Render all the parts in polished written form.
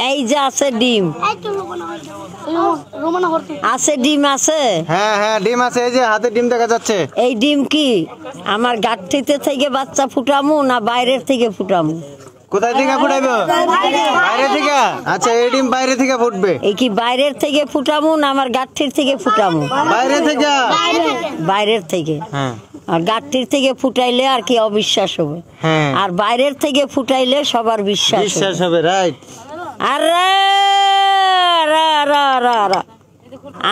এই যে আছে ডিম আছে, ডিম আছে। হ্যাঁ হ্যাঁ ডিম আছে, এই যে হাতে ডিম দেখা যাচ্ছে। এই ডিম কি আমার গাঁঠিতে থেকে বাচ্চা ফুটামু না বাইরের থেকে ফুটামু? কোথায় থেকে ফুটাইবো? বাইরে থেকে। আচ্ছা এই ডিম বাইরে থেকে ফুটবে। এই কি বাইরের থেকে ফুটামু না আমার গাঁঠির থেকে ফুটামু? বাইরে থেকে। বাইরের থেকে। হ্যাঁ। আর গাঁঠির থেকে ফুটাইলে আর কি অবিশ্বাস হবে, হ্যাঁ। আর বাইরের থেকে ফুটাইলে সবার বিশ্বাস হবে। রাইট। আরে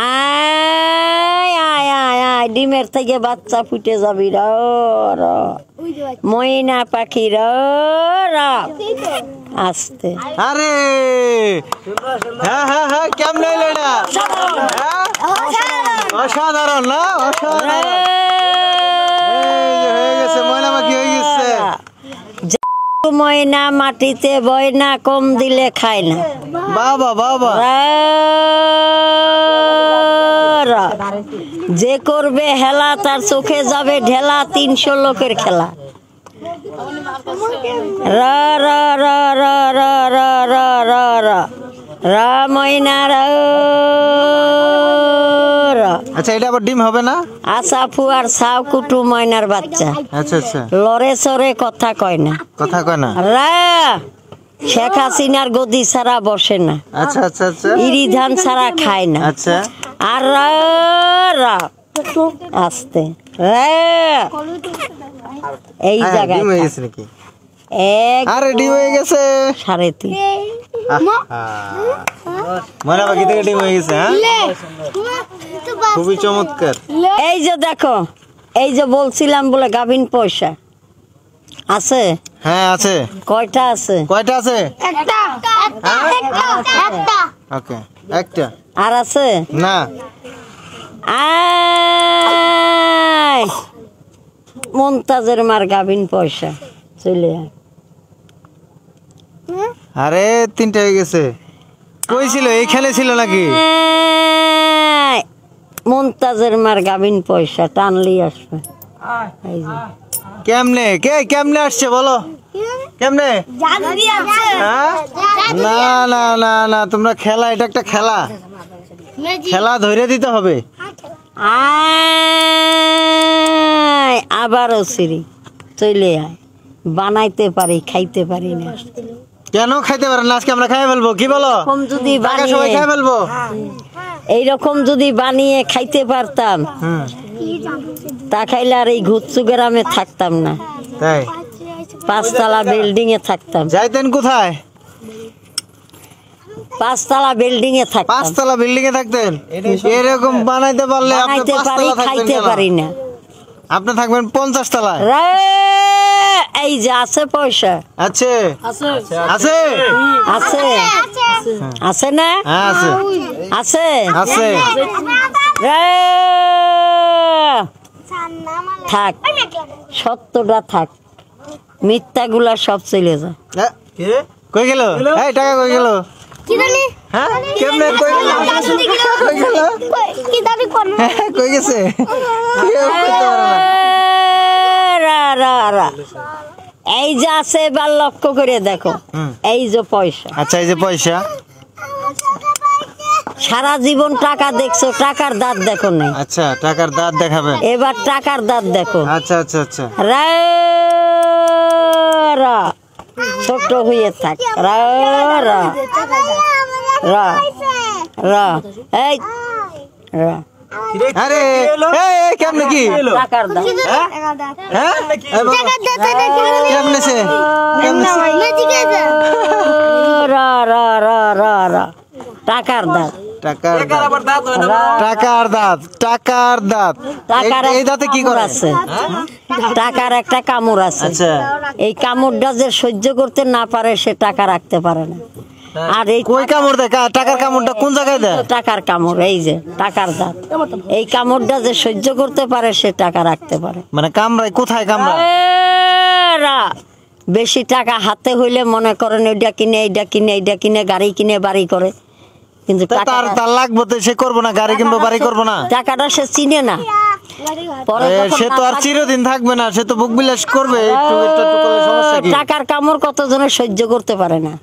আয় আয় আয় আয়, ডিমের থেকে বাচ্চা ফুটে যাবি র ময়না পাখি র আস্তে। আরে হ্যাঁ হ্যাঁ হ্যাঁ, কেমনে এলো এটা? অসাধারণ না? অসাধারণ হয়ে গেছে, ময়না পাখি হয়ে গেছে। ময়না মাটিতে বয়না, কম দিলে খায় না। বাবা বাবা। যে করবে হেলা তার চোখে যাবে ঢেলা, 300 লোকের খেলা। রা রা রা রা রা রা রা রা রা রা ময়না রা। আচ্ছা এটা আবার ডিম হবে না? আসাফু আর সাউ কুটু ময়নার বাচ্চা। আচ্ছা আচ্ছা। লড়ে সরে কথা কয় না। কথা কয় না। রা শেখ হাসিনার গদি ছাড়া বসে না। আচ্ছা আচ্ছা আচ্ছা। ইরি ধান ছাড়া খায় না। আচ্ছা। আর আস্তে এই জায়গায় ডিম হয়ে গেছে নাকি? এক আরে ডিম হয়ে গেছে। 3.5 ময়না পাখি থেকে ডিম হয়ে গেছে। হ্যাঁ খুবই চমৎকার। এই যে দেখো, এই যে বলছিলাম বলে গাভিন পয়সা আছে। হ্যাঁ আছে। কয়টা আছে? কয়টা আছে? একটা। ওকে একটা। আর আছে না। আয় মুমতাজের মার গাভিন পয়সা চলে আয়। আরে 3টা হয়ে গেছে। কই ছিল? এইখানে ছিল নাকি? মুমতাজের মার গাভিন পয়সা টানলি আসবে। এই যে কেমনে কেমনে আসছে বলো? কেমনে? হ্যাঁ? না না না না, তোমরা খেলা, এটা একটা খেলা, খেলা ধরে দিতে হবে। আয় আবারও সিঁড়ি চলে আয়। বানাইতে পারি, খাইতে পারি না। কেন খাইতে পারেন না? আজকে আমরা খাই ফেলবো, কি বলো? যদি সবাই খাই ফেলবো। এইরকম যদি বানিয়ে খাইতে পারতাম তা খাইলে আর এই ঘুরছু গ্রামে থাকতাম না, তাই 5তলা বিল্ডিং এ থাকতাম। যাইতেন কোথায়? 5তলা বিল্ডিং এ থাকতাম। 5তলা বিল্ডিং এ থাকতেন? এরকম বানাইতে পারলে আপনি বানাইতে পারি, 5তলা থাকবেন খাইতে কেন? পারি না। আপনি থাকবেন 50 তলায়। এই যে আছে পয়সা। আছে আছে আছে আছে আছে না? হ্যাঁ আছে আছে আছে। থাক, সত্যটা থাক, মিথ্যাগুলা সব চলে যায়। কই গেল? এই টাকা কই গেল? হ্যাঁ কেমনে কই গেল? কই গেল? কই গেছে? কেউ কইতে পারে না। এই যে আছে, এবার লক্ষ্য করে দেখো, এই যে পয়সা। আচ্ছা এই যে পয়সা। সারা জীবন টাকা দেখছো, টাকার দাঁত দেখো নাই। আচ্ছা টাকার দাঁত দেখাবে। এবার টাকার দাঁত দেখো। আচ্ছা আচ্ছা আচ্ছা। ছোট হয়ে থাক। এই আরে কেমনে কি টাকার দাঁত? হ্যাঁ কেমনে সে টাকার দাঁত। টাকার দাঁত। টাকার দাঁত। এই দাঁতে কি করে? আছে টাকার একটা কামড় আছে। আচ্ছা এই কামড়টা যে সহ্য করতে না পারে সে টাকা রাখতে পারে না। আর এই কই কামড় দেয়? টাকার কামড়টা কোন জায়গায় দেয়? টাকার কামড়, এই যে টাকার দাঁত। এই কামড়টা যে সহ্য করতে পারে সে টাকা রাখতে পারে। মানে কামড়ায় কোথায়? কামড়ায় বেশি টাকা হাতে হইলে মনে করেন ওইটা কিনে, এইটা কিনে, এইটা কিনে, গাড়ি কিনে, বাড়ি করে। কিন্তু তার লাগবে তো, সে করবো না, গাড়ি কিনবো, বাড়ি করবো না। টাকাটা সে চিনে না। সে তো আর চিরদিন থাকবে না, সে তো বুক বিলাস করবে। টাকার কামড় কতজনের সহ্য করতে পারে না।